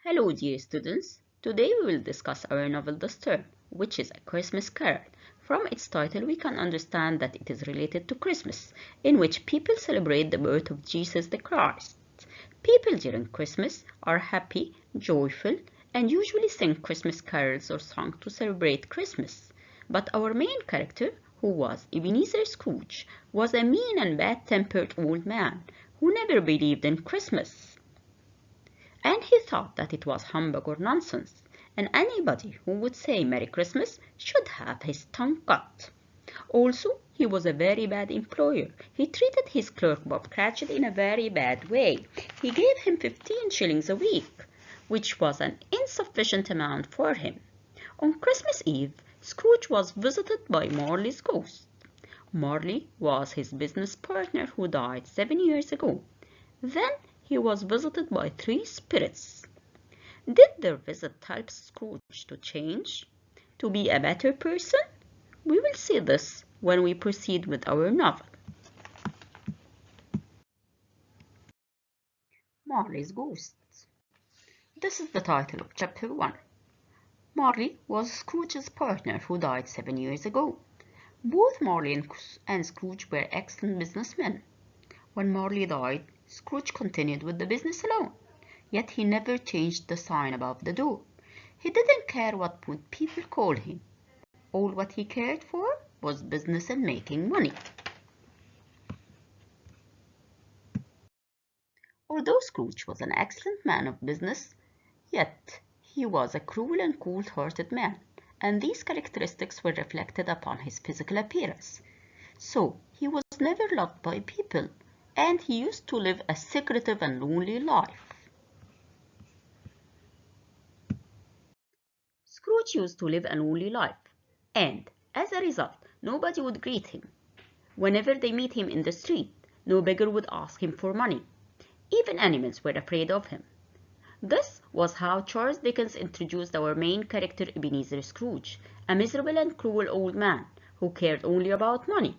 Hello dear students, today we will discuss our novel this term, which is A Christmas Carol. From its title we can understand that it is related to Christmas, in which people celebrate the birth of Jesus the Christ. People during Christmas are happy, joyful, and usually sing Christmas carols or songs to celebrate Christmas. But our main character, who was Ebenezer Scrooge, was a mean and bad-tempered old man who never believed in Christmas. And he thought that it was humbug or nonsense, and anybody who would say Merry Christmas should have his tongue cut. Also, he was a very bad employer. He treated his clerk Bob Cratchit in a very bad way. He gave him 15 shillings a week, which was an insufficient amount for him. On Christmas Eve, Scrooge was visited by Marley's ghost. Marley was his business partner who died 7 years ago. Then he was visited by 3 spirits. Did their visit help Scrooge to change, to be a better person? We will see this when we proceed with our novel. Marley's Ghosts. This is the title of chapter 1. Marley was Scrooge's partner who died 7 years ago. Both Marley and Scrooge were excellent businessmen. When Marley died, Scrooge continued with the business alone, yet he never changed the sign above the door. He didn't care what would people call him. All what he cared for was business and making money. Although Scrooge was an excellent man of business, yet he was a cruel and cold-hearted man, and these characteristics were reflected upon his physical appearance. So he was never loved by people, and he used to live a secretive and lonely life. Scrooge used to live a lonely life, and as a result, nobody would greet him. Whenever they meet him in the street, no beggar would ask him for money. Even animals were afraid of him. This was how Charles Dickens introduced our main character Ebenezer Scrooge, a miserable and cruel old man who cared only about money.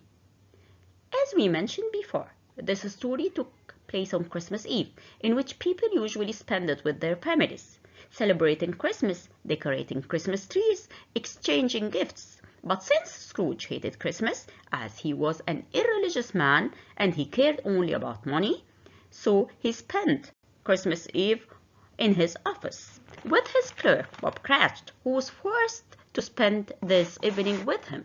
As we mentioned before, this story took place on Christmas Eve, in which people usually spend it with their families, celebrating Christmas, decorating Christmas trees, exchanging gifts. But since Scrooge hated Christmas, as he was an irreligious man and he cared only about money, so he spent Christmas Eve in his office with his clerk Bob Cratchit, who was forced to spend this evening with him.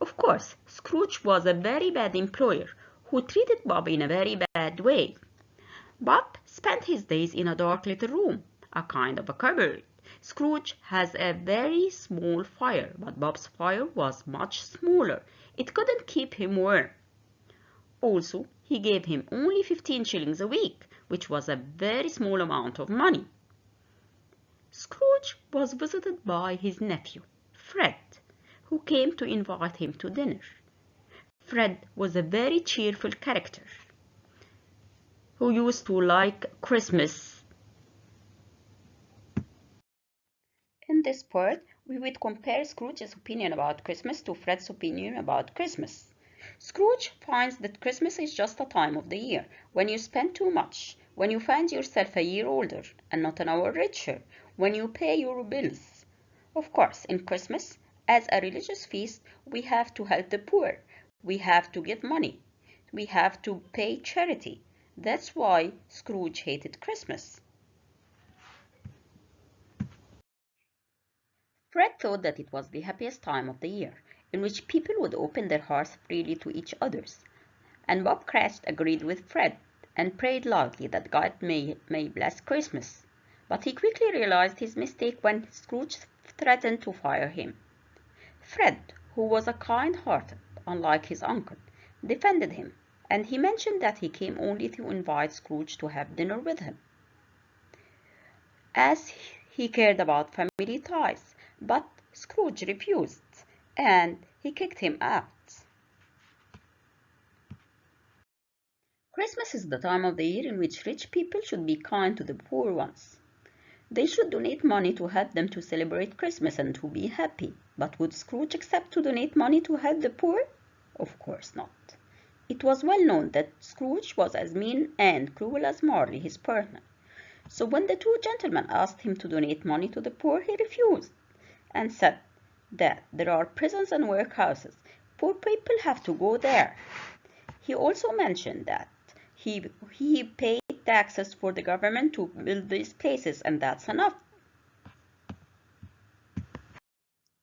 Of course, Scrooge was a very bad employer who treated Bob in a very bad way. Bob spent his days in a dark little room, a kind of a cupboard. Scrooge has a very small fire, but Bob's fire was much smaller. It couldn't keep him warm. Also, he gave him only 15 shillings a week, which was a very small amount of money. Scrooge was visited by his nephew, Fred, who came to invite him to dinner. Fred was a very cheerful character who used to like Christmas. In this part, we would compare Scrooge's opinion about Christmas to Fred's opinion about Christmas. Scrooge finds that Christmas is just a time of the year when you spend too much, when you find yourself a year older and not an hour richer, when you pay your bills. Of course, in Christmas, as a religious feast, we have to help the poor. We have to give money. We have to pay charity. That's why Scrooge hated Christmas. Fred thought that it was the happiest time of the year, in which people would open their hearts freely to each other's. And Bob Cratchit agreed with Fred and prayed loudly that God may bless Christmas. But he quickly realized his mistake when Scrooge threatened to fire him. Fred, who was a kind-hearted, unlike his uncle, defended him, and he mentioned that he came only to invite Scrooge to have dinner with him, as he cared about family ties. But Scrooge refused, and he kicked him out. Christmas is the time of the year in which rich people should be kind to the poor ones. They should donate money to help them to celebrate Christmas and to be happy. But would Scrooge accept to donate money to help the poor? Of course not. It was well known that Scrooge was as mean and cruel as Marley, his partner. So when the two gentlemen asked him to donate money to the poor, he refused and said that there are prisons and workhouses. Poor people have to go there. He also mentioned that he paid taxes for the government to build these places, and that's enough.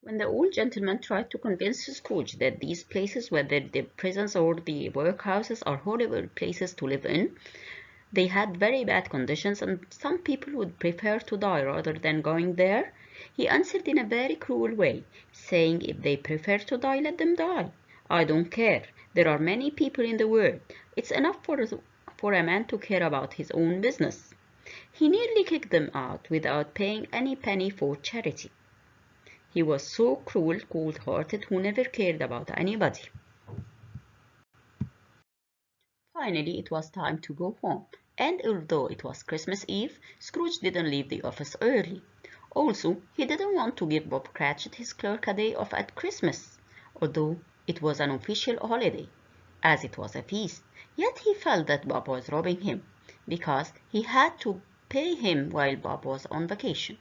When the old gentleman tried to convince Scrooge that these places, whether the prisons or the workhouses, are horrible places to live in, they had very bad conditions and some people would prefer to die rather than going there, he answered in a very cruel way, saying if they prefer to die, let them die. I don't care. There are many people in the world. It's enough for a man to care about his own business. He nearly kicked them out without paying any penny for charity. He was so cruel, cold-hearted, who never cared about anybody. Finally, it was time to go home, and although it was Christmas Eve, Scrooge didn't leave the office early. Also, he didn't want to give Bob Cratchit, his clerk, a day off at Christmas, although it was an official holiday, as it was a feast. Yet he felt that Bob was robbing him, because he had to pay him while Bob was on vacation.